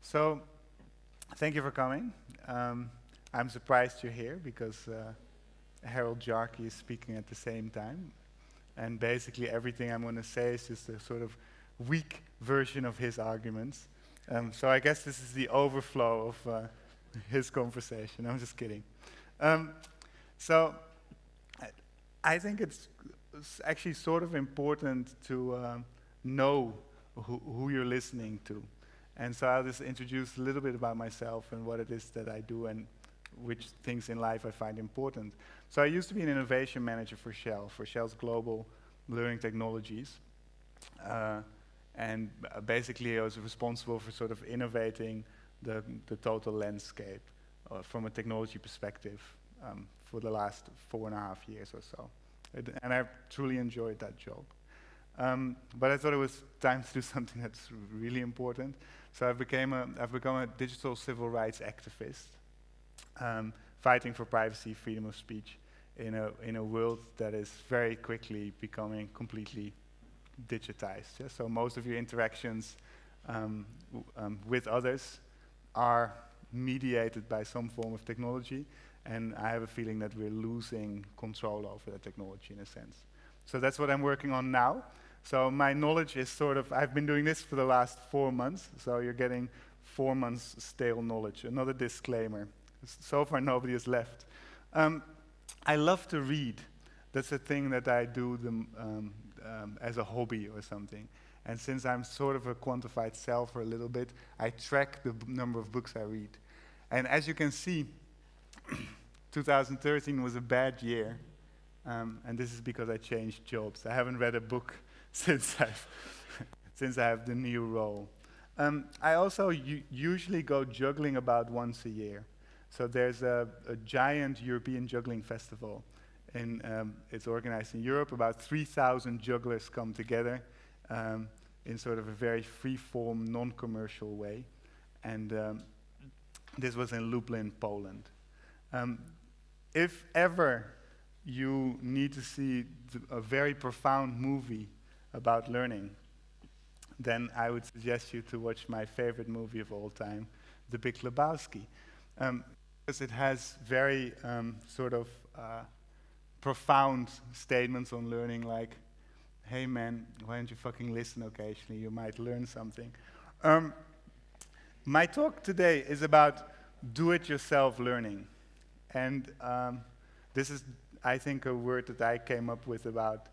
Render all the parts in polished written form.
So, thank you for coming. I'm surprised you're here because Harold Jarkey is speaking at the same time. And basically everything I'm going to say is just a sort of weak version of his arguments. So I guess this is the overflow of his conversation. I'm just kidding. So I think it's actually sort of important to know who you're listening to. And so I'll just introduce a little bit about myself and what it is that I do and which things in life I find important. So I used to be an innovation manager for Shell's global learning technologies. Basically I was responsible for sort of innovating the total landscape from a technology perspective for the last 4.5 years or so. And I truly enjoyed that job. But I thought it was time to do something that's really important. So I've become a digital civil rights activist, fighting for privacy, freedom of speech in a world that is very quickly becoming completely digitized. Yeah? So most of your interactions with others are mediated by some form of technology, and I have a feeling that we're losing control over that technology in a sense. So that's what I'm working on now. So my knowledge is sort of, I've been doing this for the last 4 months, so you're getting 4 months stale knowledge. Another disclaimer. So far nobody has left. I love to read. That's a thing that I do as a hobby or something. And since I'm sort of a quantified selfer a little bit, I track the number of books I read. And as you can see, 2013 was a bad year. And this is because I changed jobs. I haven't read a book since I have the new role. I also usually go juggling about once a year. So there's a giant European juggling festival. It's organized in Europe. About 3,000 jugglers come together in sort of a very free-form, non-commercial way. And this was in Lublin, Poland. If ever you need to see a very profound movie about learning, then I would suggest you to watch my favorite movie of all time, The Big Lebowski. Because it has very sort of profound statements on learning like, hey man, why don't you fucking listen occasionally, you might learn something. My talk today is about do-it-yourself learning. And this is, I think, a word that I came up with about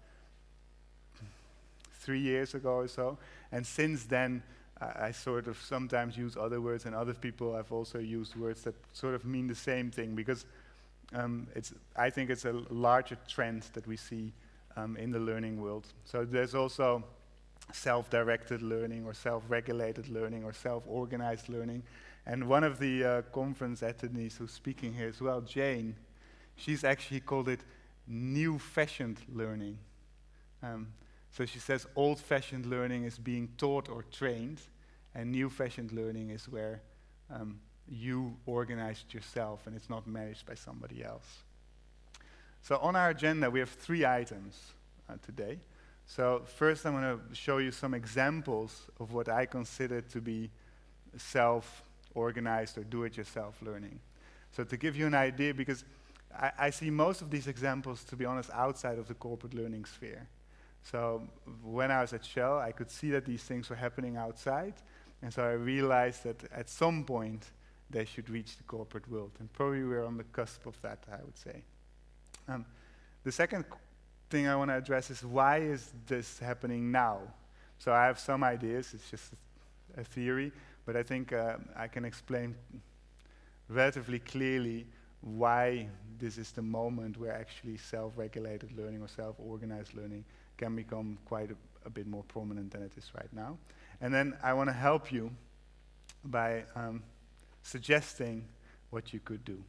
3 years ago or so. And since then, I sort of sometimes use other words, and other people have also used words that sort of mean the same thing, because I think it's a larger trend that we see in the learning world. So there's also self-directed learning, or self-regulated learning, or self-organized learning. And one of the conference attendees who's speaking here as well, Jane, she's actually called it new-fashioned learning. So she says old-fashioned learning is being taught or trained, and new-fashioned learning is where you organize it yourself and it's not managed by somebody else. So on our agenda we have 3 items today. So first I'm going to show you some examples of what I consider to be self-organized or do-it-yourself learning. So to give you an idea, because I see most of these examples, to be honest, outside of the corporate learning sphere. So when I was at Shell, I could see that these things were happening outside, and so I realized that at some point they should reach the corporate world, and probably we're on the cusp of that, I would say. The second thing I want to address is, why is this happening now? So I have some ideas, it's just a theory, but I think I can explain relatively clearly why this is the moment where actually self-regulated learning or self-organized learning can become quite a bit more prominent than it is right now. And then I want to help you by suggesting what you could do.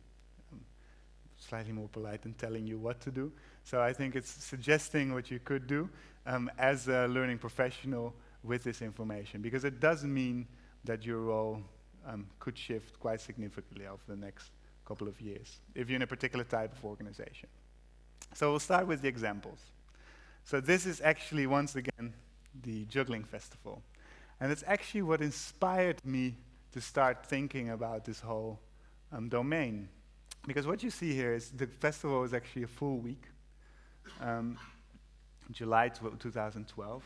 Slightly more polite than telling you what to do. So I think it's suggesting what you could do as a learning professional with this information, because it does mean that your role could shift quite significantly over the next couple of years, if you're in a particular type of organization. So we'll start with the examples. So this is actually, once again, the juggling festival. And it's actually what inspired me to start thinking about this whole domain. Because what you see here is the festival was actually a full week, July 2012.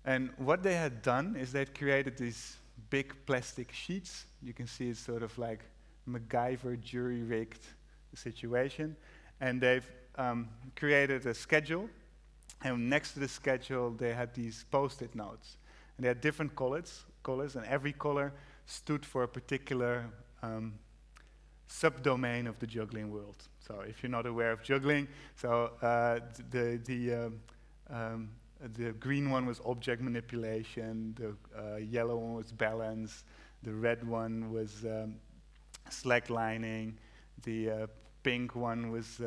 And what they had done is they'd created these big plastic sheets. You can see it's sort of like MacGyver jury-rigged situation. And they've created a schedule. And next to the schedule, they had these Post-it notes. And they had different colors, and every color stood for a particular subdomain of the juggling world. So if you're not aware of juggling, so the green one was object manipulation, the yellow one was balance, the red one was slacklining, the pink one was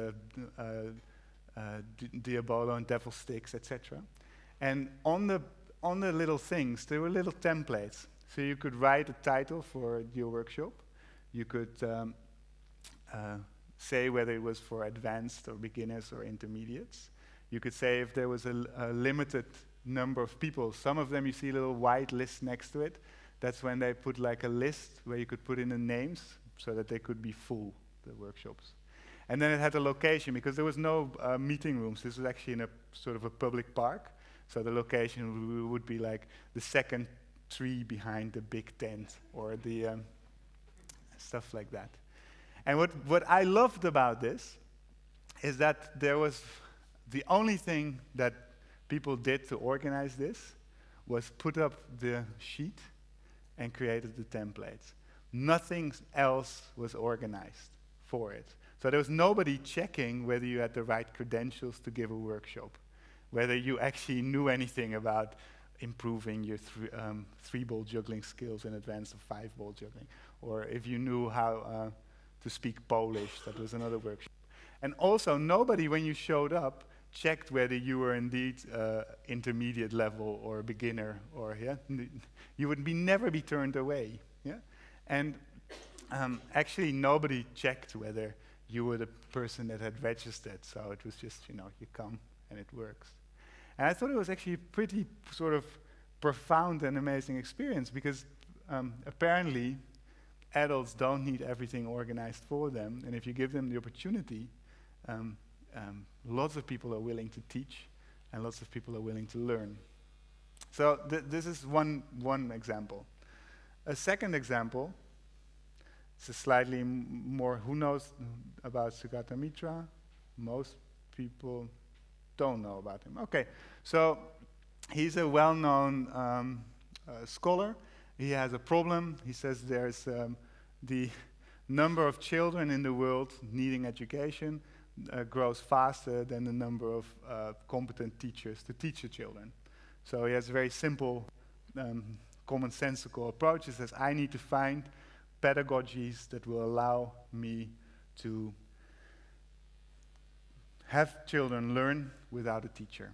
Diabolo and devil sticks, etc. And on the little things, there were little templates. So you could write a title for your workshop. You could say whether it was for advanced or beginners or intermediates. You could say if there was a limited number of people. Some of them you see a little white list next to it. That's when they put like a list where you could put in the names so that they could be full, the workshops. And then it had a location because there was no meeting rooms. This was actually in a sort of a public park. So the location would be like the second tree behind the big tent or the stuff like that. And what I loved about this is that there was the only thing that people did to organize this was put up the sheet and created the templates. Nothing else was organized for it. So there was nobody checking whether you had the right credentials to give a workshop, whether you actually knew anything about improving your three-ball juggling skills in advance of five-ball juggling, or if you knew how to speak Polish. That was another workshop. And also, nobody, when you showed up, checked whether you were indeed intermediate level or beginner, or you would never be turned away. Yeah, and actually, nobody checked whether you were the person that had registered. So it was just, you come and it works. And I thought it was actually a pretty sort of profound and amazing experience because apparently adults don't need everything organized for them. And if you give them the opportunity, lots of people are willing to teach and lots of people are willing to learn. So this is one example. A second example, it's a slightly more, who knows about Sugata Mitra? Most people don't know about him. Okay, so he's a well-known scholar. He has a problem. He says there's the number of children in the world needing education grows faster than the number of competent teachers to teach the children. So he has a very simple, commonsensical approach. He says, I need to find pedagogies that will allow me to have children learn without a teacher.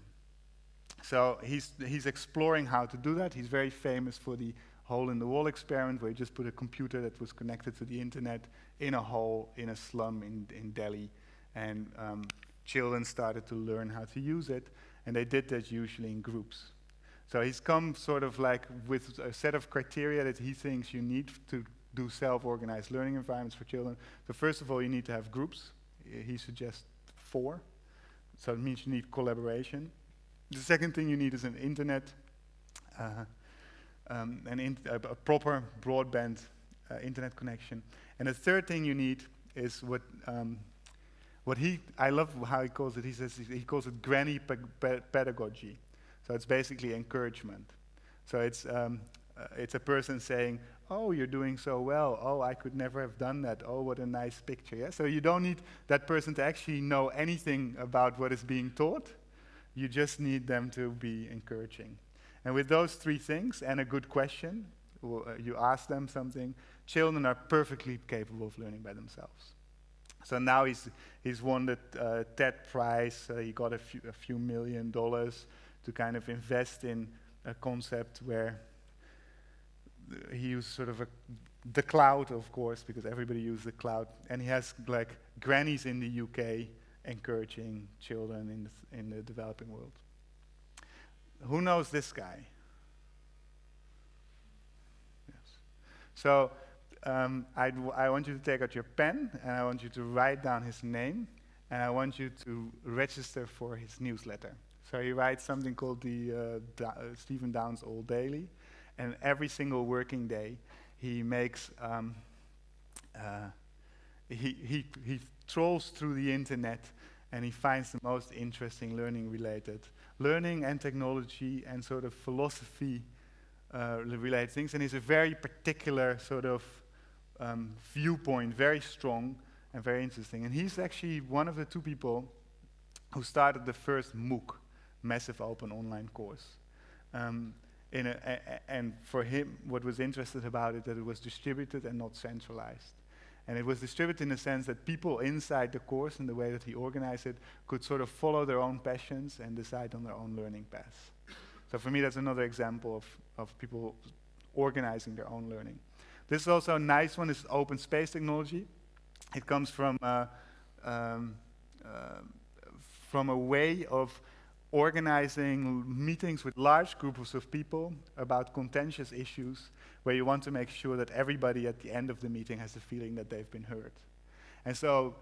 So he's exploring how to do that. He's very famous for the hole-in-the-wall experiment, where he just put a computer that was connected to the internet in a hole in a slum in Delhi, and children started to learn how to use it, and they did that usually in groups. So he's come sort of like with a set of criteria that he thinks you need to do self-organized learning environments for children. So first of all, you need to have groups. He suggests 4. So it means you need collaboration. The second thing you need is an internet, a proper broadband internet connection. And the third thing you need is I love how he calls it. He calls it granny pedagogy. So it's basically encouragement. So it's a person saying, oh, you're doing so well. Oh, I could never have done that. Oh, what a nice picture. Yeah? So you don't need that person to actually know anything about what is being taught. You just need them to be encouraging. And with those 3 things and a good question, you ask them something, children are perfectly capable of learning by themselves. So now he's won the TED Prize. He got a few $1 million to kind of invest in a concept where he used sort of the cloud, of course, because everybody uses the cloud. And he has like grannies in the UK encouraging children in the developing world. Who knows this guy? Yes. So I want you to take out your pen, and I want you to write down his name, and I want you to register for his newsletter. So he writes something called the Stephen Downes All Daily, and every single working day he makes he trolls through the internet, and he finds the most interesting learning and technology and sort of philosophy related things, and it's a very particular sort of viewpoint, very strong and very interesting. And he's actually one of the two people who started the first MOOC, Massive Open Online Course. And for him, what was interesting about it, that it was distributed and not centralized. And it was distributed in the sense that people inside the course and the way that he organized it could sort of follow their own passions and decide on their own learning paths. So for me, that's another example of people organizing their own learning. This is also a nice one, is open space technology. It comes from a way of organizing meetings with large groups of people about contentious issues, where you want to make sure that everybody at the end of the meeting has the feeling that they've been heard. And so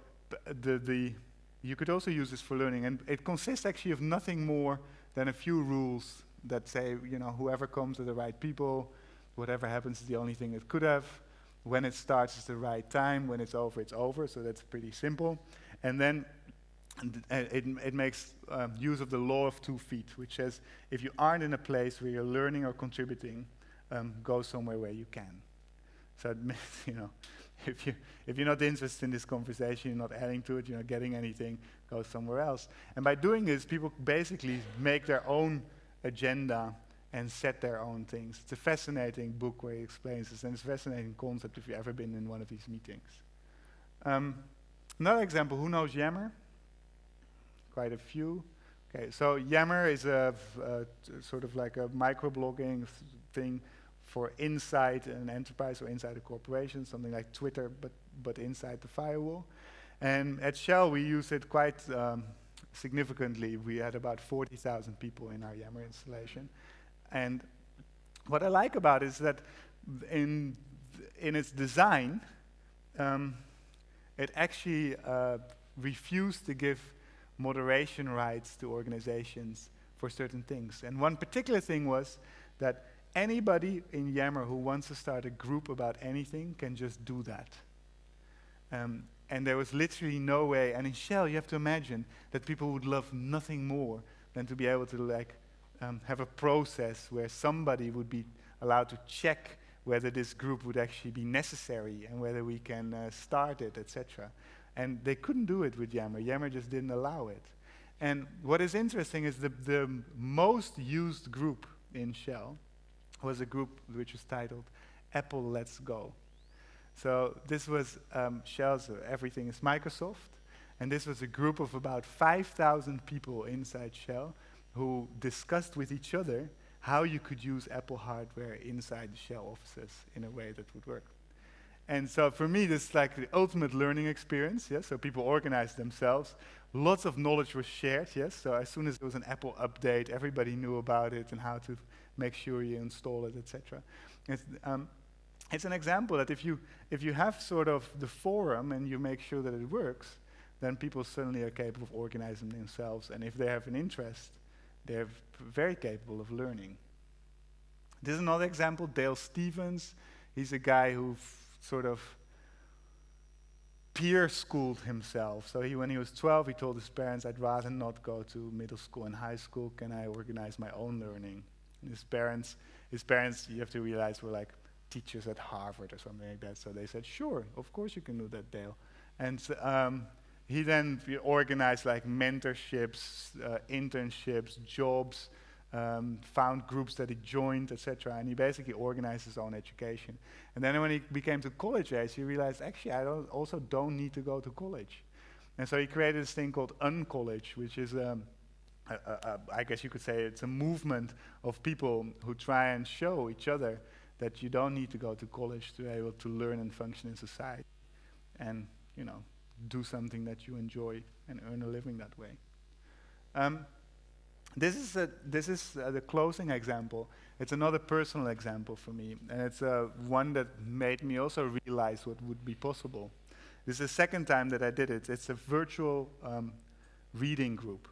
you could also use this for learning, and it consists actually of nothing more than a few rules that say, you know, whoever comes are the right people, whatever happens is the only thing it could have, when it starts is the right time, when it's over, so that's pretty simple. And then it makes use of the law of 2 feet, which says if you aren't in a place where you're learning or contributing, go somewhere where you can. So it means, you know, if you're not interested in this conversation, you're not adding to it, you're not getting anything, go somewhere else. And by doing this, people basically make their own agenda and set their own things. It's a fascinating book where he explains this, and it's a fascinating concept if you've ever been in one of these meetings. Another example, who knows Yammer? Quite a few. Okay, so Yammer is a sort of like a microblogging thing for inside an enterprise or inside a corporation, something like Twitter, but inside the firewall. And at Shell, we use it quite significantly. We had about 40,000 people in our Yammer installation. And what I like about it is that in its design, it actually refused to give moderation rights to organizations for certain things. And one particular thing was that anybody in Yammer who wants to start a group about anything can just do that. And there was literally no way, and in Shell you have to imagine that people would love nothing more than to be able to like have a process where somebody would be allowed to check whether this group would actually be necessary and whether we can start it, etc. And they couldn't do it with Yammer. Yammer just didn't allow it. And what is interesting is the most used group in Shell was a group which was titled Apple Let's Go. So this was Shell's Everything is Microsoft, and this was a group of about 5,000 people inside Shell who discussed with each other how you could use Apple hardware inside the Shell offices in a way that would work. And so for me, this is like the ultimate learning experience, yes? So people organized themselves. Lots of knowledge was shared, yes? So as soon as there was an Apple update, everybody knew about it and how to make sure you install it, etc. It's an example that if you have sort of the forum and you make sure that it works, then people suddenly are capable of organizing themselves. And if they have an interest, they're very capable of learning. This is another example, Dale Stevens. He's a guy who sort of peer schooled himself. So when he was 12, he told his parents, I'd rather not go to middle school and high school. Can I organize my own learning? And his parents, you have to realize, were like teachers at Harvard or something like that. So they said, sure, of course you can do that, Dale. And he then organized like mentorships, internships, jobs, found groups that he joined, etc. And he basically organized his own education. And then when he became to college age, he realized, actually, I also don't need to go to college. And so he created this thing called Uncollege, which is, I guess you could say, it's a movement of people who try and show each other that you don't need to go to college to be able to learn and function in society. And, you know, do something that you enjoy and earn a living that way. This is the closing example. It's another personal example for me, and it's one that made me also realize what would be possible. This is the second time that I did it. It's a virtual reading group.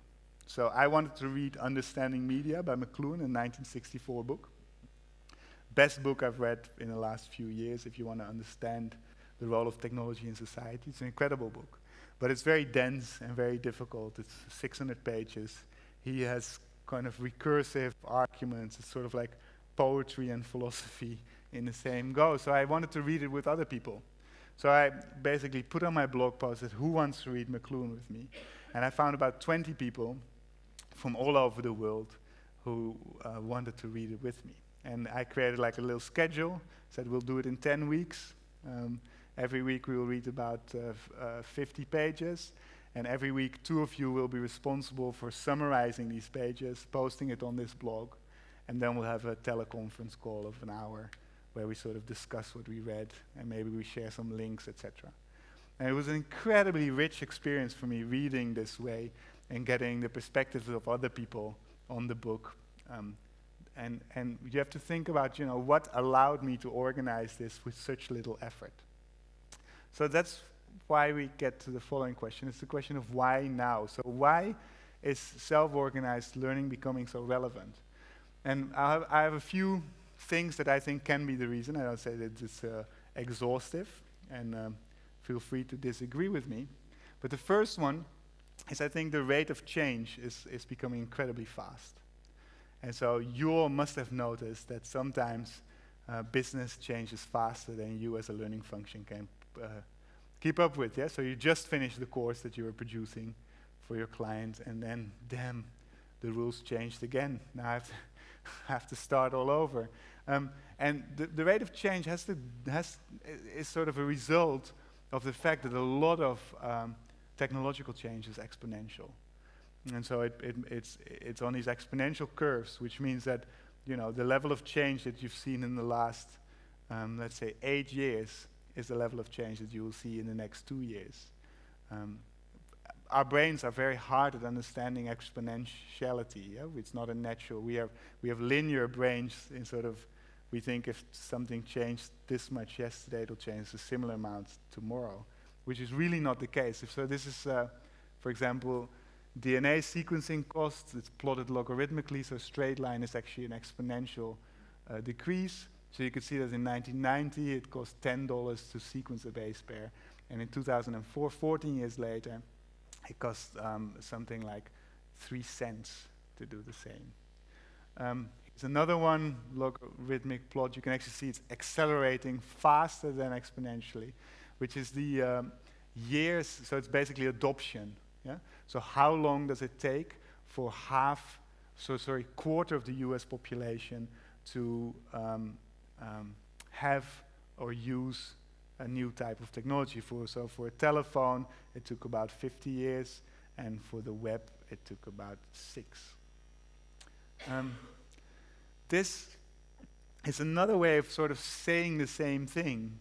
So I wanted to read Understanding Media by McLuhan, a 1964 book. Best book I've read in the last few years if you want to understand the role of technology in society. It's an incredible book. But it's very dense and very difficult. It's 600 pages. He has kind of recursive arguments. It's sort of like poetry and philosophy in the same go. So I wanted to read it with other people. So I basically put on my blog post that who wants to read McLuhan with me? And I found about 20 people from all over the world who wanted to read it with me. And I created like a little schedule, said we'll do it in 10 weeks. Every week we will read about 50 pages, and every week 2 of you will be responsible for summarizing these pages, posting it on this blog, and then we'll have a teleconference call of an hour where we sort of discuss what we read, and maybe we share some links, etc. And it was an incredibly rich experience for me reading this way and getting the perspectives of other people on the book. And you have to think about, what allowed me to organize this with such little effort. So that's why we get to the following question. It's the question of why now? So why is self-organized learning becoming so relevant? And I have a few things that I think can be the reason. I don't say that it's exhaustive, and feel free to disagree with me. But the first one is I think the rate of change is becoming incredibly fast. And so you all must have noticed that sometimes business changes faster than you as a learning function can keep up with. Yeah? So you just finished the course that you were producing for your client, and then, damn, the rules changed again. Now I have to start all over. And the rate of change is sort of a result of the fact that a lot of technological change is exponential. And so it's on these exponential curves, which means that the level of change that you've seen in the last, let's say, 8 years is the level of change that you will see in the next 2 years. Our brains are very hard at understanding exponentiality. Yeah? It's not a natural. We have linear brains in sort of. We think if something changed this much yesterday, it'll change a similar amount tomorrow, which is really not the case. So this is, for example, DNA sequencing costs. It's plotted logarithmically, so a straight line is actually an exponential decrease. So you could see that in 1990, it cost $10 to sequence a base pair. And in 2004, 14 years later, it cost something like 3 cents to do the same. It's another one, logarithmic plot. You can actually see it's accelerating faster than exponentially, which is the years. So it's basically adoption. Yeah? So how long does it take for quarter of the US population to have or use a new type of technology? So for a telephone, it took about 50 years, and for the web, it took about 6. This is another way of sort of saying the same thing.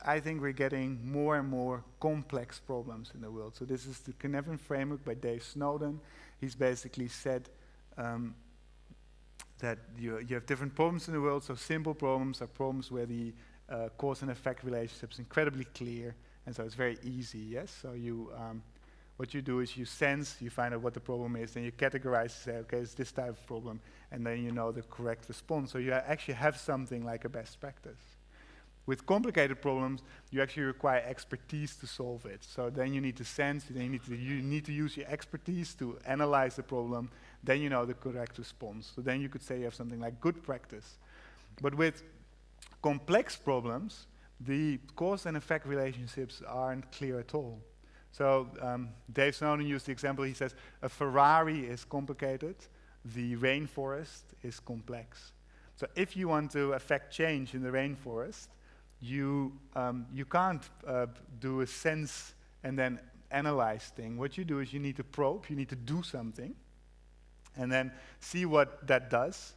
I think we're getting more and more complex problems in the world. So this is the Cynefin framework by Dave Snowden. He's basically said that you have different problems in the world. So simple problems are problems where the cause and effect relationship is incredibly clear, and so it's very easy. Yes. So what you do is you sense, you find out what the problem is, then you categorize, say, okay, it's this type of problem, and then you know the correct response. So you actually have something like a best practice. With complicated problems, you actually require expertise to solve it. So then you need to sense, then you need to use your expertise to analyze the problem, then you know the correct response. So then you could say you have something like good practice. But with complex problems, the cause and effect relationships aren't clear at all. So Dave Snowden used the example, he says, a Ferrari is complicated, the rainforest is complex. So if you want to affect change in the rainforest, you can't do a sense and then analyze thing. What you do is you need to probe, you need to do something, and then see what that does,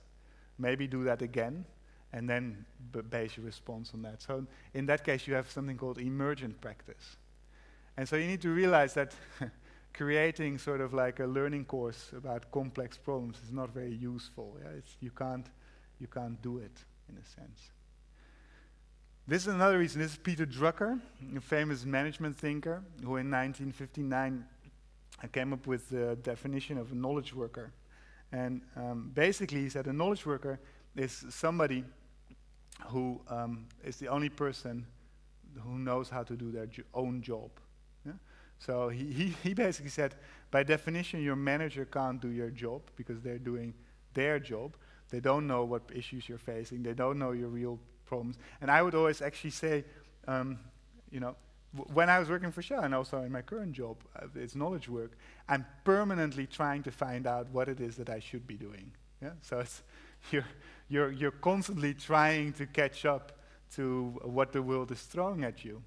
maybe do that again, and then base your response on that. So in that case, you have something called emergent practice. And so you need to realize that creating sort of like a learning course about complex problems is not very useful. Yeah? You can't do it in a sense. This is another reason. This is Peter Drucker, a famous management thinker, who in 1959 came up with the definition of a knowledge worker. And basically he said a knowledge worker is somebody who is the only person who knows how to do their own job. Yeah? So he basically said, by definition, your manager can't do your job because they're doing their job. They don't know what issues you're facing. They don't know your real problems. And I would always actually say, when I was working for Shell and also in my current job, it's knowledge work, I'm permanently trying to find out what it is that I should be doing. Yeah? So it's you're constantly trying to catch up to what the world is throwing at you.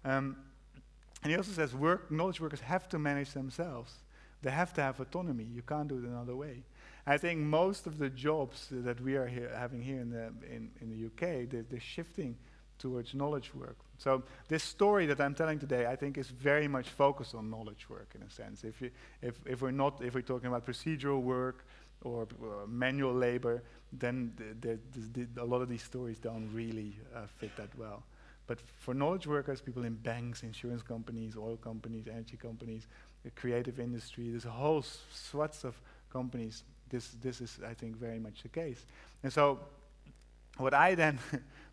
And he also says knowledge workers have to manage themselves. They have to have autonomy. You can't do it another way. I think most of the jobs that we are having here in the UK, they're shifting towards knowledge work. So this story that I'm telling today, I think, is very much focused on knowledge work in a sense. If we're talking about procedural work or manual labor, then a lot of these stories don't really fit that well. But for knowledge workers, people in banks, insurance companies, oil companies, energy companies, the creative industry, there's a whole swath of companies. This is, I think, very much the case. And so what I then,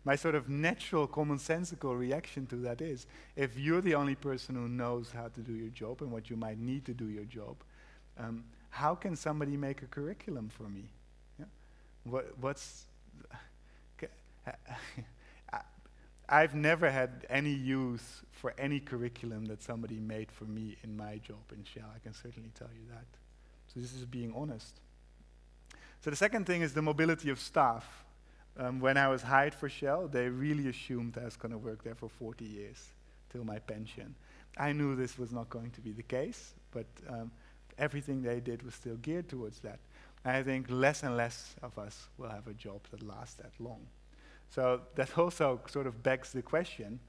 my sort of natural commonsensical reaction to that is, if you're the only person who knows how to do your job and what you might need to do your job, how can somebody make a curriculum for me? Yeah? I've never had any use for any curriculum that somebody made for me in my job in Shell. I can certainly tell you that. So this is being honest. So the second thing is the mobility of staff. When I was hired for Shell, they really assumed I was going to work there for 40 years, till my pension. I knew this was not going to be the case, but everything they did was still geared towards that. And I think less and less of us will have a job that lasts that long. So that also sort of begs the question,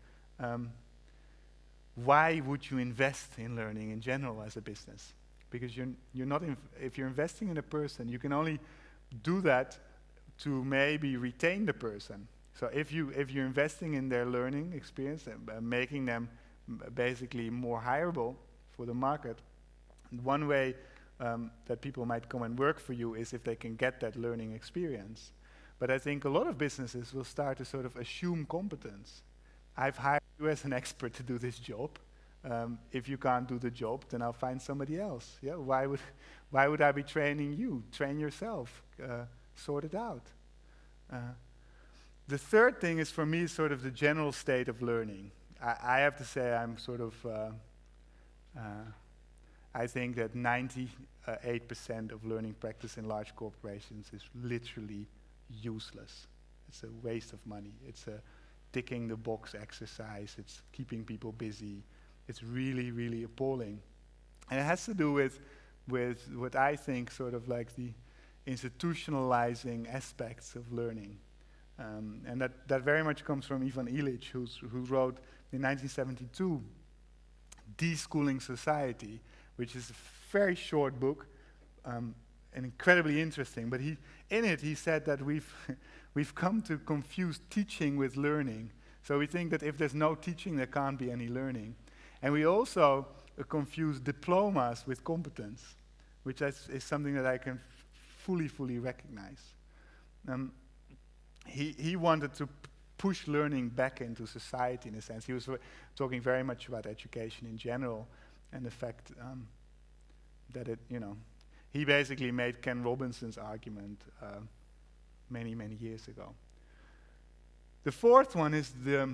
why would you invest in learning in general as a business? Because you're not if you're investing in a person, you can only do that to maybe retain the person. So if you're investing in their learning experience and making them basically more hireable for the market, one way that people might come and work for you is if they can get that learning experience. But I think a lot of businesses will start to sort of assume competence. I've hired you as an expert to do this job. If you can't do the job, then I'll find somebody else. Yeah? Why would I be training you? Train yourself. Sort it out. The third thing is, for me, sort of the general state of learning. I have to say I'm sort of, I think that 98% of learning practice in large corporations is literally useless. It's a waste of money. It's a ticking the box exercise. It's keeping people busy. It's really, really appalling. And it has to do with what I think sort of like the institutionalizing aspects of learning. And that very much comes from Ivan Illich, who wrote in 1972 Deschooling Society, which is a very short book and incredibly interesting. But in it he said that we've come to confuse teaching with learning. So we think that if there's no teaching, there can't be any learning. And we also confuse diplomas with competence, which is something that I can fully recognize. He wanted to push learning back into society in a sense. He was talking very much about education in general and the fact that it, he basically made Ken Robinson's argument many years ago. The fourth one is the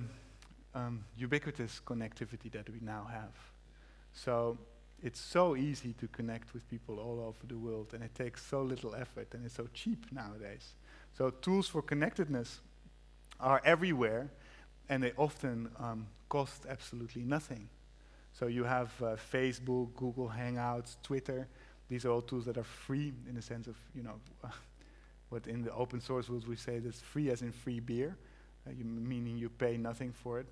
ubiquitous connectivity that we now have. So it's so easy to connect with people all over the world, and it takes so little effort, and it's so cheap nowadays. So tools for connectedness are everywhere, and they often cost absolutely nothing. So you have Facebook, Google Hangouts, Twitter. These are all tools that are free in the sense of, what in the open source world we say that's free as in free beer, meaning you pay nothing for it.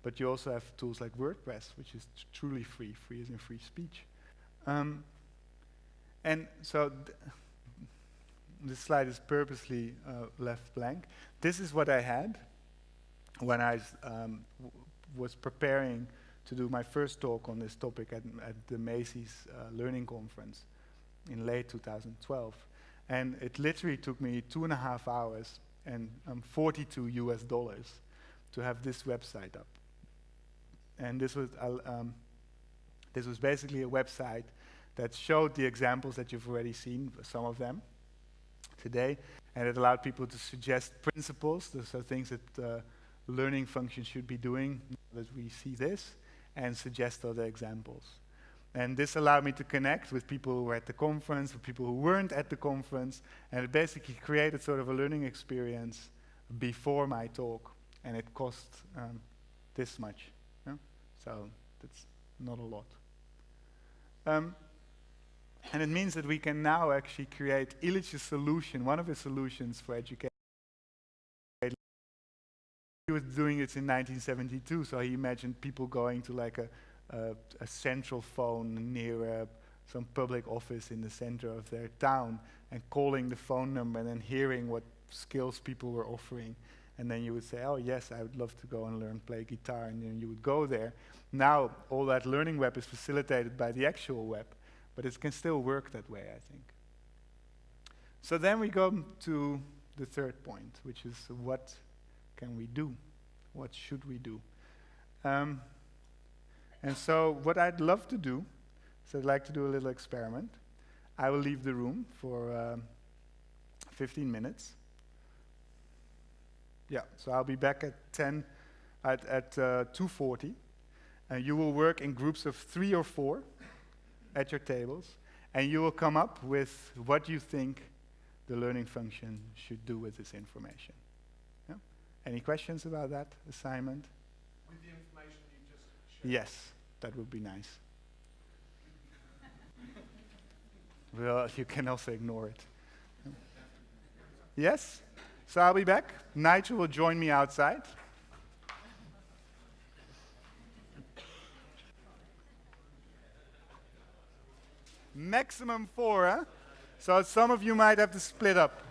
But you also have tools like WordPress, which is truly free. Free as in free speech. And so this slide is purposely left blank. This is what I had when I was preparing to do my first talk on this topic at the Macy's Learning Conference in late 2012. And it literally took me 2.5 hours and $42 US to have this website up. And this was basically a website that showed the examples that you've already seen, some of them today, and it allowed people to suggest principles, so things that learning functions should be doing, that we see this, and suggest other examples. And this allowed me to connect with people who were at the conference, with people who weren't at the conference, and it basically created sort of a learning experience before my talk, and it cost this much. Yeah? So that's not a lot. And it means that we can now actually create Illich's solution, one of his solutions for education. He was doing it in 1972, so he imagined people going to like a central phone near some public office in the center of their town and calling the phone number and then hearing what skills people were offering. And then you would say, oh yes, I would love to go and learn play guitar, and then you would go there. Now all that learning web is facilitated by the actual web, but it can still work that way, I think. So then we go to the third point, which is what can we do? What should we do? And so what I'd love to do, so I'd like to do a little experiment. I will leave the room for 15 minutes. Yeah, so I'll be back at 2:40. You will work in groups of 3 or 4 at your tables, and you will come up with what you think the learning function should do with this information. Yeah? Any questions about that assignment? With the information you just shared? Yes, that would be nice. Well, you can also ignore it. Yes? So I'll be back. Nigel will join me outside. Maximum 4, huh? So some of you might have to split up.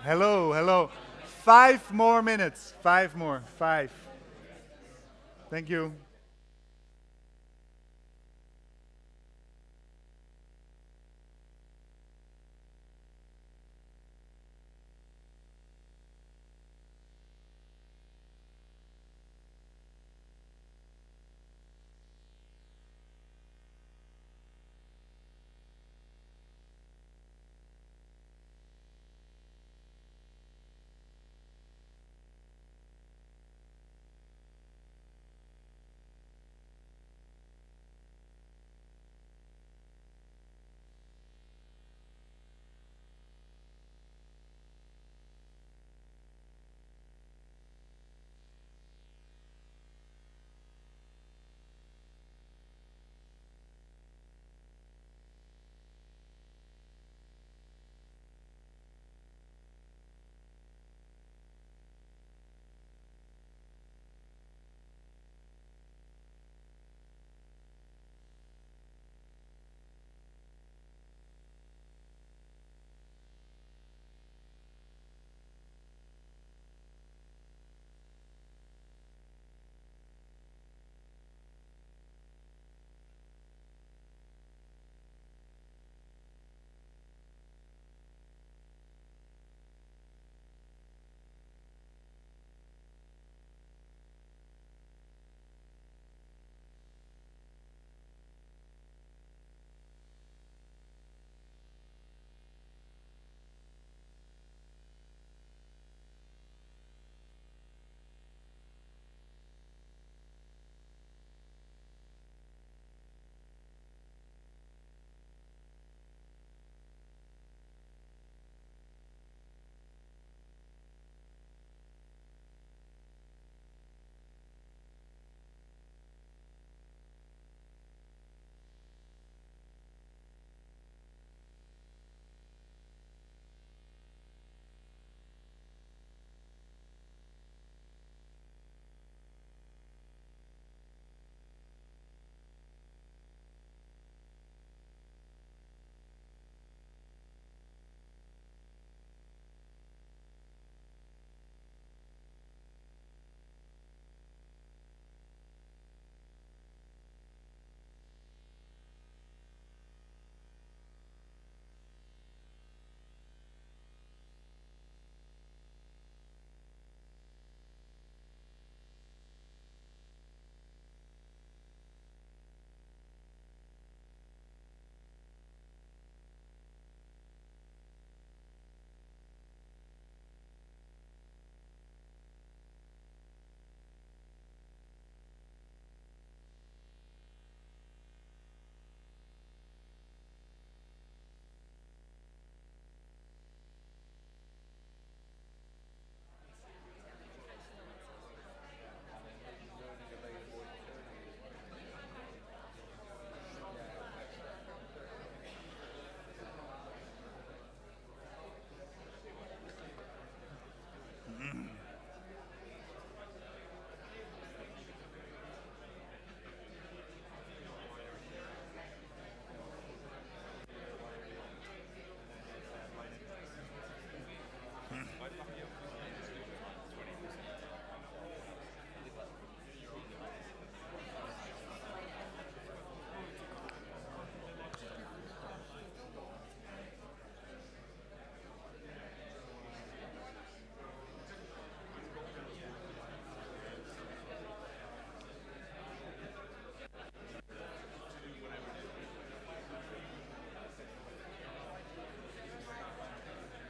Hello, hello. 5 more minutes. 5 more. 5. Thank you.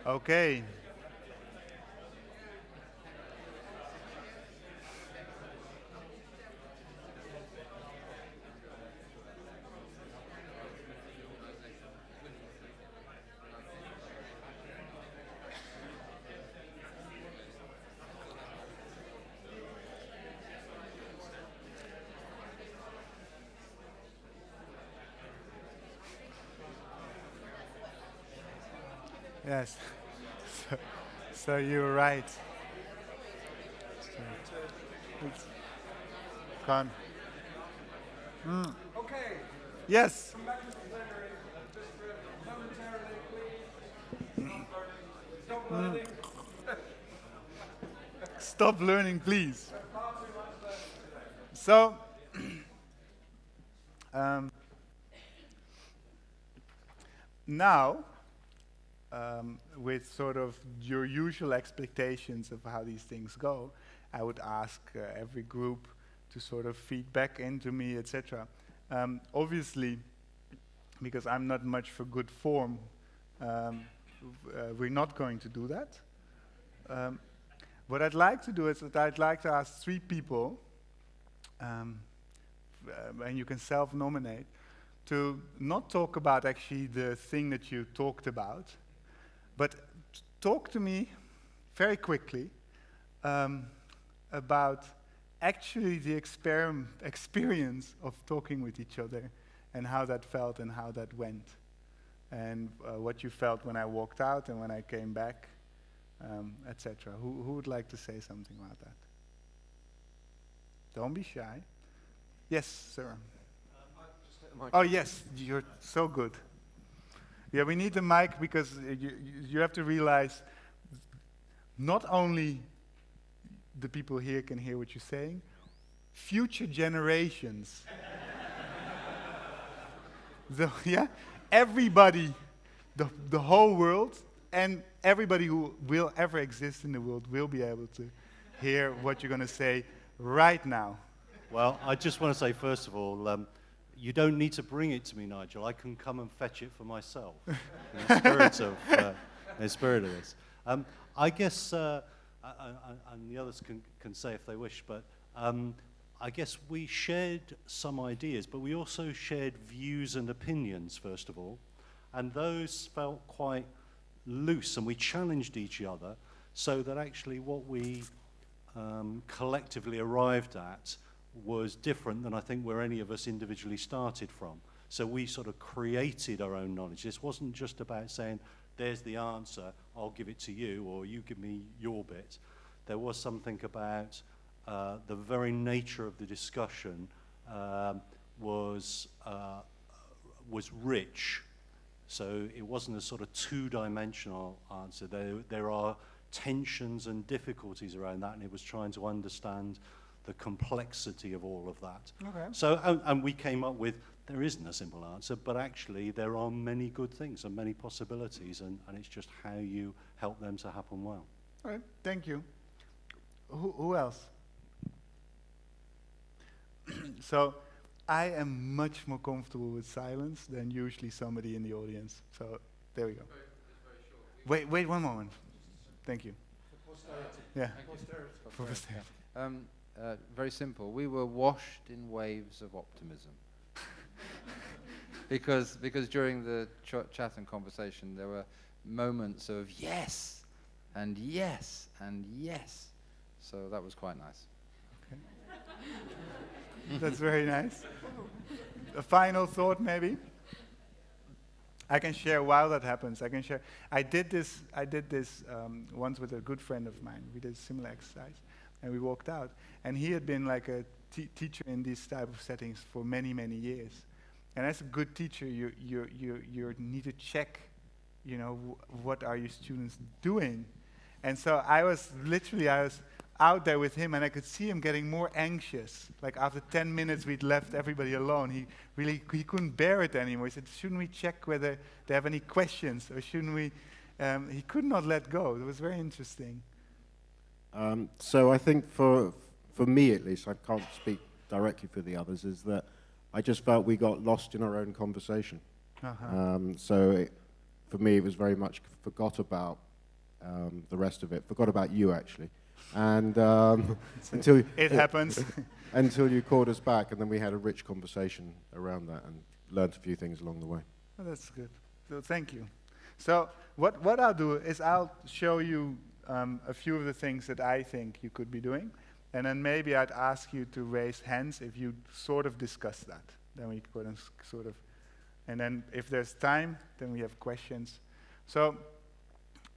Okay. Yes. so, so you're right. It's gone. Okay, Yes. come back to the plenary, just momentarily, please. Stop learning, please. So, now, with sort of your usual expectations of how these things go, I would ask every group to sort of feed back into me, etc. Obviously, because I'm not much for good form, we're not going to do that. What I'd like to do is that I'd like to ask 3 people, and you can self-nominate, to not talk about actually the thing that you talked about, but talk to me very quickly about actually the experience of talking with each other and how that felt and how that went, and what you felt when I walked out and when I came back, etc. Who would like to say something about that? Don't be shy. Yes, sir. Oh yes, you're so good. Yeah, we need the mic because you have to realize not only the people here can hear what you're saying, future generations. Everybody, the whole world, and everybody who will ever exist in the world will be able to hear what you're going to say right now. Well, I just want to say, first of all, you don't need to bring it to me, Nigel. I can come and fetch it for myself in the spirit of this. I guess, and the others can say if they wish, but I guess we shared some ideas, but we also shared views and opinions, first of all, and those felt quite loose, and we challenged each other so that actually what we collectively arrived at was different than I think where any of us individually started from. So we sort of created our own knowledge. This wasn't just about saying, there's the answer, I'll give it to you, or you give me your bit. There was something about the very nature of the discussion was rich. So it wasn't a sort of two-dimensional answer. There are tensions and difficulties around that, and it was trying to understand the complexity of all of that. Okay. So, and we came up with, there isn't a simple answer, but actually there are many good things and many possibilities, and it's just how you help them to happen well. All right, thank you. Who else? So, I am much more comfortable with silence than usually somebody in the audience. So, there we go. Wait one moment. Thank you. For posterity. Yeah. For posterity. Very simple. We were washed in waves of optimism. because during the chat and conversation, there were moments of yes, and yes, and yes. So that was quite nice. Okay. That's very nice. A final thought, maybe? I can share while that happens. I did this once with a good friend of mine. We did a similar exercise, and we walked out. And he had been like a teacher in these type of settings for many, many years. And as a good teacher, you need to check, what are your students doing? And so I was out there with him, and I could see him getting more anxious. Like after 10 minutes, we'd left everybody alone. He couldn't bear it anymore. He said, shouldn't we check whether they have any questions, or shouldn't we? He could not let go. It was very interesting. So I think for me at least, I can't speak directly for the others, is that I just felt we got lost in our own conversation. So for me, it was very much forgot about the rest of it, forgot about you actually. And until it happens. Until you called us back, and then we had a rich conversation around that and learned a few things along the way. Oh, that's good. So thank you. So what I'll do is I'll show you a few of the things that I think you could be doing, and then maybe I'd ask you to raise hands if you sort of discuss that. Then we could sort of, and then if there's time, then we have questions. So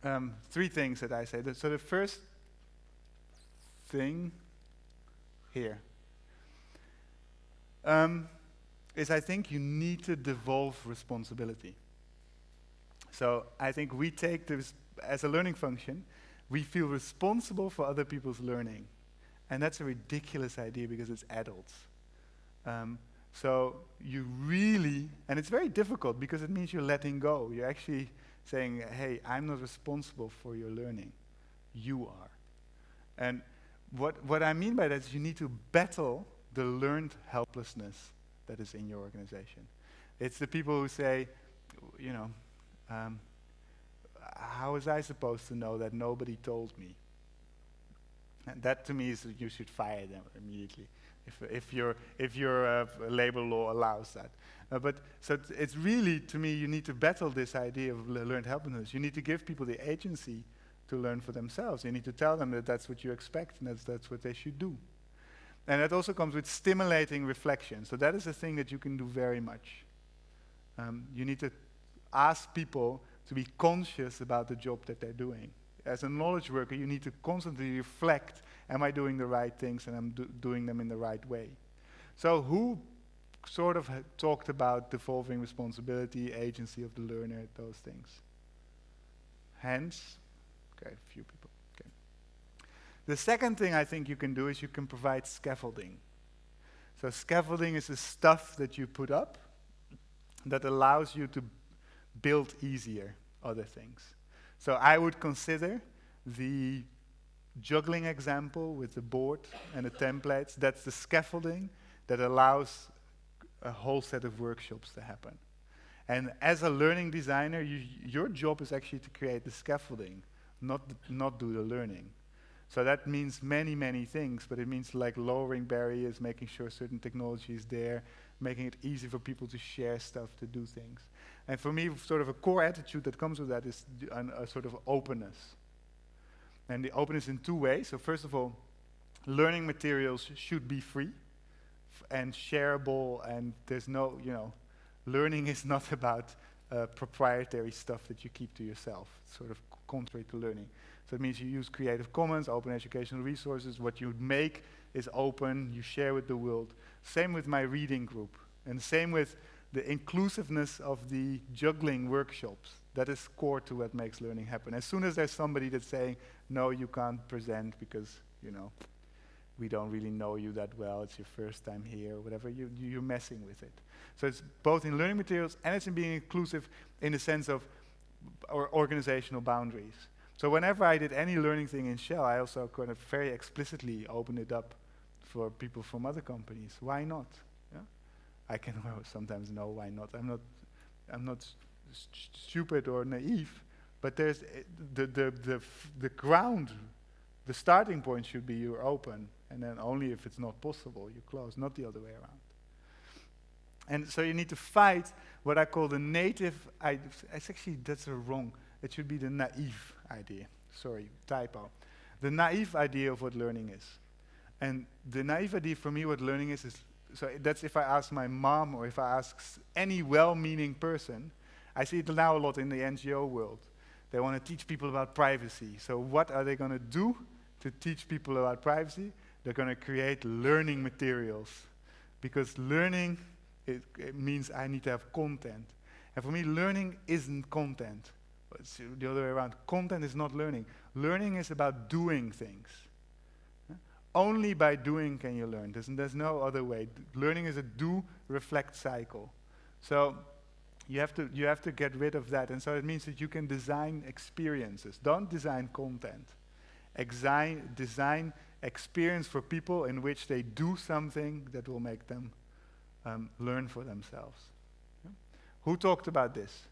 3 things that I say. So the first thing here is I think you need to devolve responsibility. So I think we take as a learning function, we feel responsible for other people's learning. And that's a ridiculous idea because it's adults. So you really, and it's very difficult because it means you're letting go. You're actually saying, hey, I'm not responsible for your learning. You are. And what I mean by that is you need to battle the learned helplessness that is in your organization. It's the people who say, you know, how was I supposed to know that nobody told me? And that to me is that you should fire them immediately, if your labor law allows that. But so it's really, to me, you need to battle this idea of learned helplessness. You need to give people the agency to learn for themselves. You need to tell them that that's what you expect and that's what they should do. And that also comes with stimulating reflection. So that is a thing that you can do very much. You need to ask people to be conscious about the job that they're doing. As a knowledge worker, you need to constantly reflect, am I doing the right things and I'm doing them in the right way? So who sort of talked about devolving responsibility, agency of the learner, those things? Hands? Okay, a few people. Okay. The second thing I think you can do is you can provide scaffolding. So scaffolding is the stuff that you put up that allows you to build easier other things. So I would consider the juggling example with the board and the templates, that's the scaffolding that allows a whole set of workshops to happen. And as a learning designer, your job is actually to create the scaffolding, not do the learning. So that means many, many things, but it means like lowering barriers, making sure certain technology is there, making it easy for people to share stuff, to do things. And for me, sort of a core attitude that comes with that is a sort of openness. And the openness in two ways. So first of all, learning materials should be free and shareable, and there's no, learning is not about proprietary stuff that you keep to yourself, sort of contrary to learning. So it means you use Creative Commons, open educational resources, what you make is open, you share with the world. Same with my reading group, and same with the inclusiveness of the juggling workshops. That is core to what makes learning happen. As soon as there's somebody that's saying, no, you can't present because, we don't really know you that well, it's your first time here, or whatever, you're messing with it. So it's both in learning materials and it's in being inclusive in the sense of our organizational boundaries. So whenever I did any learning thing in Shell, I also kind of very explicitly opened it up for people from other companies. Why not? Yeah? I can sometimes know why not. I'm not stupid or naive, but there's the ground, the starting point should be you're open, and then only if it's not possible you close, not the other way around. And so you need to fight what I call the native idea. Actually, that's wrong. It should be the naive idea. Sorry, typo. The naive idea of what learning is. And the naive idea for me what learning is so that's if I ask my mom or if I ask any well-meaning person. I see it now a lot in the NGO world. They want to teach people about privacy. So what are they going to do to teach people about privacy? They're going to create learning materials. Because learning, it means I need to have content. And for me, learning isn't content. It's the other way around. Content is not learning. Learning is about doing things. Only by doing can you learn. There's no other way. Learning is a do-reflect cycle. So you have to get rid of that. And so it means that you can design experiences. Don't design content. Design experience for people in which they do something that will make them learn for themselves. Yeah? Who talked about this?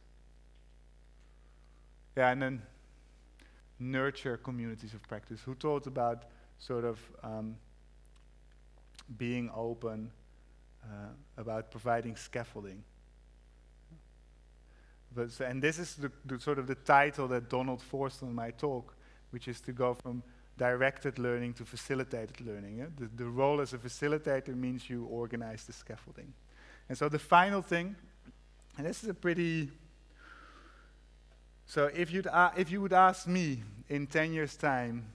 Yeah, and then nurture communities of practice. Who talked about sort of being open, about providing scaffolding? And this is the sort of the title that Donald forced on my talk, which is to go from directed learning to facilitated learning. Yeah? The role as a facilitator means you organize the scaffolding. And so the final thing, and this is a pretty... So if you would ask me in 10 years' time,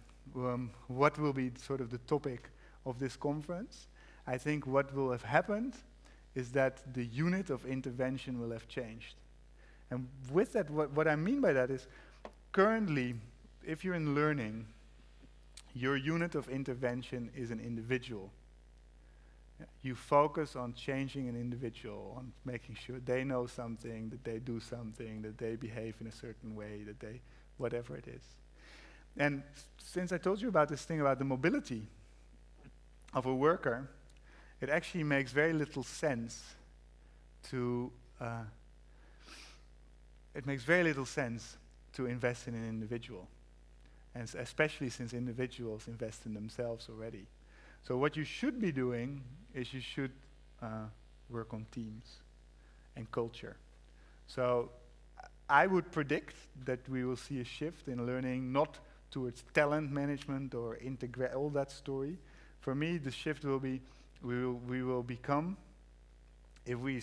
what will be sort of the topic of this conference, I think what will have happened is that the unit of intervention will have changed. And with that, what I mean by that is, currently, if you're in learning, your unit of intervention is an individual. You focus on changing an individual, on making sure they know something, that they do something, that they behave in a certain way, that they, whatever it is. And since I told you about this thing about the mobility of a worker, it actually makes very little sense to, invest in an individual. And especially since individuals invest in themselves already. So what you should be doing is you should work on teams and culture. So I would predict that we will see a shift in learning, not towards talent management or integrate all that story. For me, the shift will be, we will become, if we're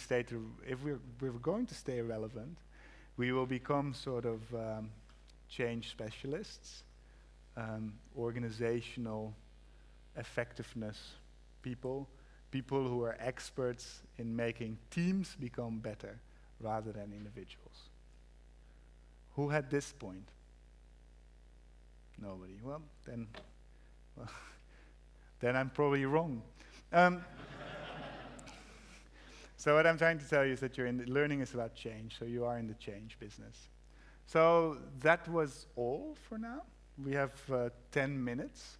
going to stay relevant, we will become sort of change specialists, organizational effectiveness people who are experts in making teams become better rather than individuals. Who had this point? Nobody. Well, then I'm probably wrong. So what I'm trying to tell you is that learning is about change, so you are in the change business. So that was all for now. We have 10 minutes,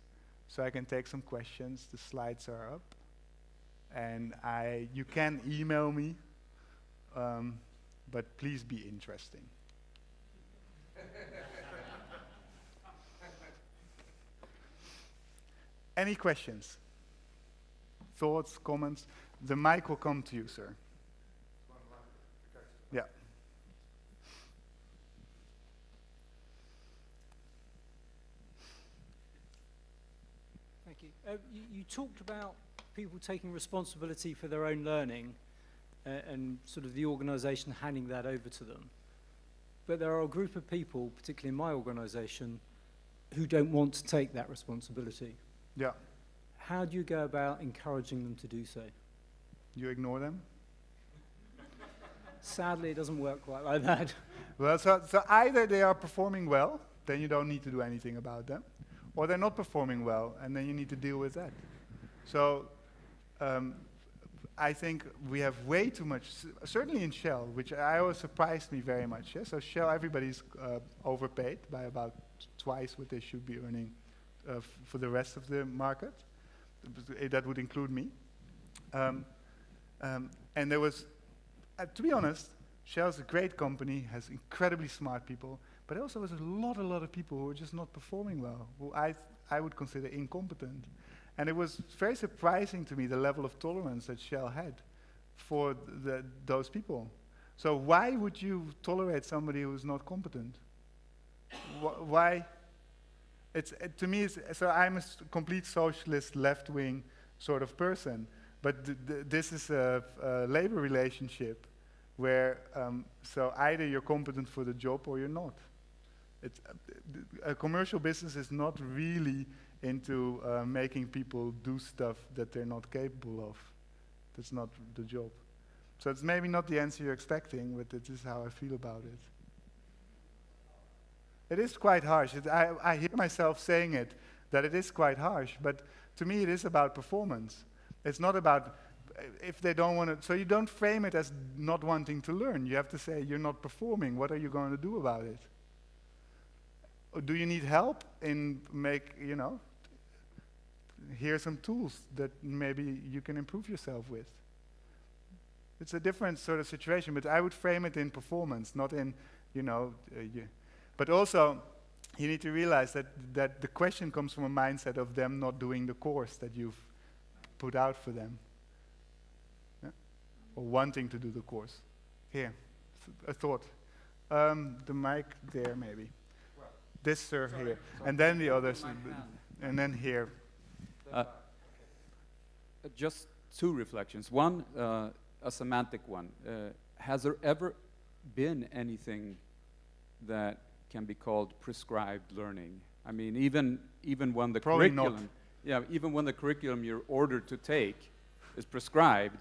so I can take some questions. The slides are up. And you can email me, but please be interesting. Any questions? Thoughts, comments? The mic will come to you, sir. Yeah. Thank you. You talked about people taking responsibility for their own learning and sort of the organisation handing that over to them. But there are a group of people, particularly in my organisation, who don't want to take that responsibility. Yeah. How do you go about encouraging them to do so? You ignore them? Sadly, it doesn't work quite like that. Well, so either they are performing well, then you don't need to do anything about them, or they're not performing well, and then you need to deal with that. So I think we have way too much, certainly in Shell, which I always surprised me very much. Yeah? So Shell, everybody's overpaid by about twice what they should be earning for the rest of the market. That would include me. And there was, to be honest, Shell's a great company, has incredibly smart people, but also was a lot of people who were just not performing well, who I would consider incompetent. And it was very surprising to me the level of tolerance that Shell had for those people. So why would you tolerate somebody who's not competent? Why? To me, so I'm a complete socialist, left-wing sort of person, but this is a labor relationship where, so either you're competent for the job or you're not. A commercial business is not really into making people do stuff that they're not capable of. That's not the job. So it's maybe not the answer you're expecting, but it is how I feel about it. It is quite harsh. I hear myself saying it, that it is quite harsh, but to me it is about performance. It's not about if they don't want to, so you don't frame it as not wanting to learn. You have to say you're not performing. What are you going to do about it? Or do you need help in here are some tools that maybe you can improve yourself with. It's a different sort of situation, but I would frame it in performance, not in, but also, you need to realize that the question comes from a mindset of them not doing the course that you've put out for them. Yeah? Or wanting to do the course. Here, a thought. The mic there, maybe. Well, this sir sorry, here. sorry. And then the others. And then here. Just two reflections. One, a semantic one. Has there ever been anything that can be called prescribed learning? I mean, even when the Probably curriculum, even when the curriculum you're ordered to take is prescribed,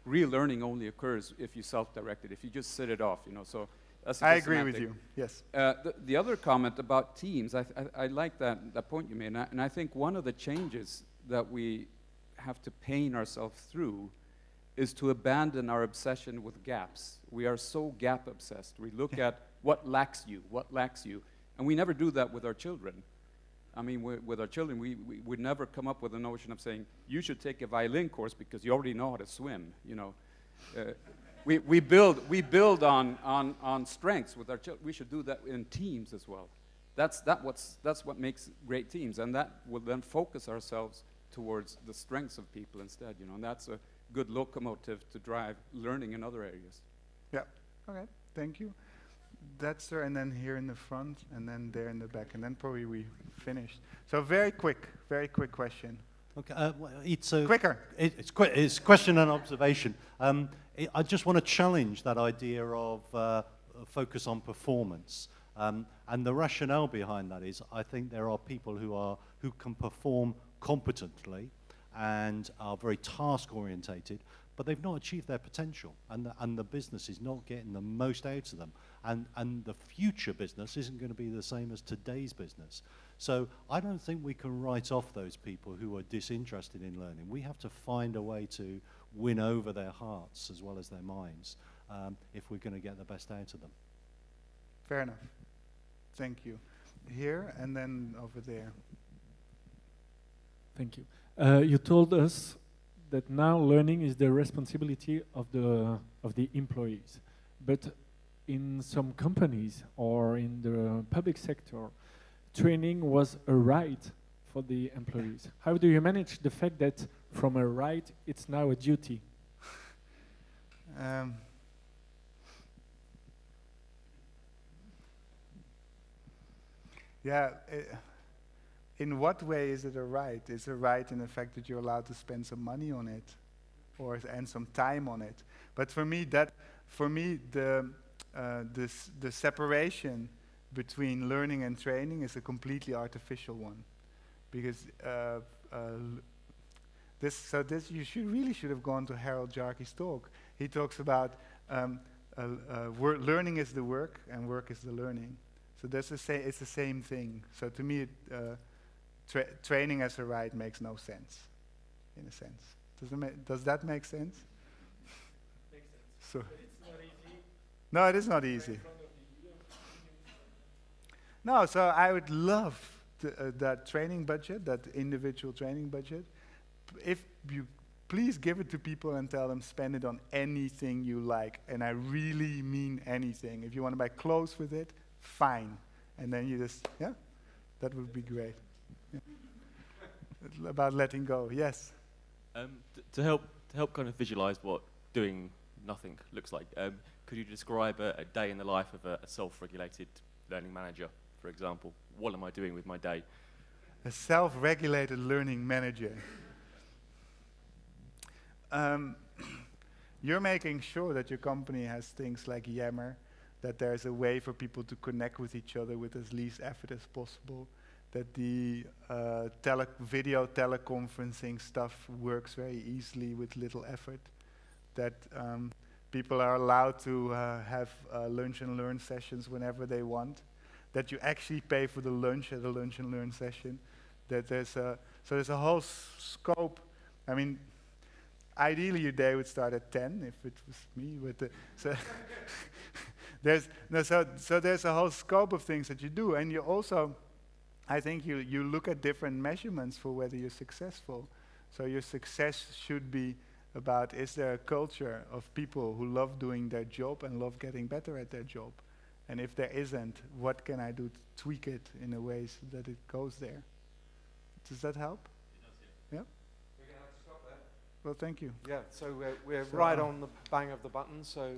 real learning only occurs if you self-direct it, if you just set it off, So That's I just agree with semantic. you. Yes. The other comment about teams, I like that point you made, and I think one of the changes that we have to pain ourselves through is to abandon our obsession with gaps. We are so gap obsessed. We look at what lacks you, and we never do that with our children. I mean, with our children, we would never come up with a notion of saying, you should take a violin course because you already know how to swim, you know. We build on strengths with our children. We should do that in teams as well. That's what makes great teams, and that will then focus ourselves towards the strengths of people instead, you know, and that's a good locomotive to drive learning in other areas. Yeah. Okay. Thank you. That's there, and then here in the front, and then there in the back, and then probably we finished. So very quick question. Okay, it's a Quicker. It's question and observation. I just want to challenge that idea of focus on performance, and the rationale behind that is I think there are people who can perform competently and are very task orientated, but they've not achieved their potential, and the business is not getting the most out of them, and the future business isn't going to be the same as today's business. So I don't think we can write off those people who are disinterested in learning. We have to find a way to win over their hearts as well as their minds if we're going to get the best out of them. Fair enough. Thank you. Here and then over there. Thank you. You told us that now learning is the responsibility of the employees, but in some companies or in the public sector, training was a right for the employees. How do you manage the fact that from a right it's now a duty? Yeah. In what way is it a right? Is it a right in the fact that you're allowed to spend some money on it, and some time on it? But for me, the separation between learning and training is a completely artificial one, because you really should have gone to Harold Jarkey's talk. He talks about learning is the work and work is the learning. So it's the same thing. So to me, training as a right makes no sense, in a sense. Does that make sense? Makes sense. So But it's not easy. no, it is not easy. No, so I would love that training budget, that individual training budget. If you please give it to people and tell them spend it on anything you like, and I really mean anything. If you want to buy clothes with it, fine. And then you just, yeah, that would be great. Yeah. About letting go, yes. To help kind of visualize what doing nothing looks like, could you describe a day in the life of a self-regulated learning manager, for example? What am I doing with my day? A self-regulated learning manager. You're making sure that your company has things like Yammer, that there's a way for people to connect with each other with as least effort as possible, that the video teleconferencing stuff works very easily with little effort, that people are allowed to have lunch and learn sessions whenever they want, that you actually pay for the lunch at a lunch and learn session, that there's a whole scope. I mean, ideally your day would start at 10 if it was me, but there's a whole scope of things that you do, and you also, I think you look at different measurements for whether you're successful. So your success should be about, is there a culture of people who love doing their job and love getting better at their job? And if there isn't, what can I do to tweak it in a way so that it goes there? Does that help? It does, Yeah? We're going to have to stop there. Well, thank you. Yeah, so we're right on the bang of the button. So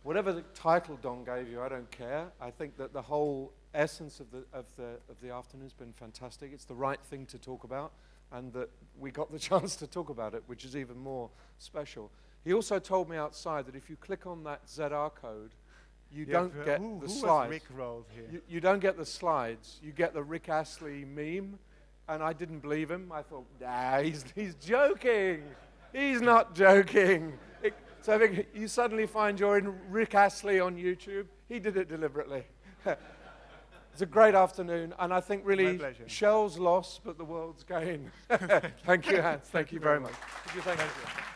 whatever the title Don gave you, I don't care. I think that the whole essence of the afternoon has been fantastic. It's the right thing to talk about, and that we got the chance to talk about it, which is even more special. He also told me outside that if you click on that ZR code, you don't get the slides. Rick rolled here? You don't get the slides. You get the Rick Astley meme, and I didn't believe him. I thought, nah, he's joking. He's not joking. So I think you suddenly find you're in Rick Astley on YouTube. He did it deliberately. It's a great afternoon, and I think really Shell's loss, but the world's gain. Thank you, Hans. Thank you very much. Thank you.